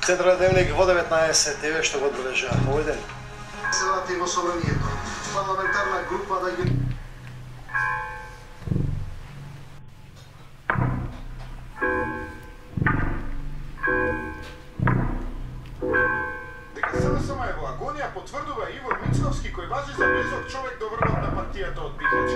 Централен дневник во 19 еве што го одбележа овој ден. Председател во собранието. Парламентарна група да ги дека СДСМ е во агонија потврдува Ивор Мицковски кој важи за близок човек до врвот на партијата од Бихач.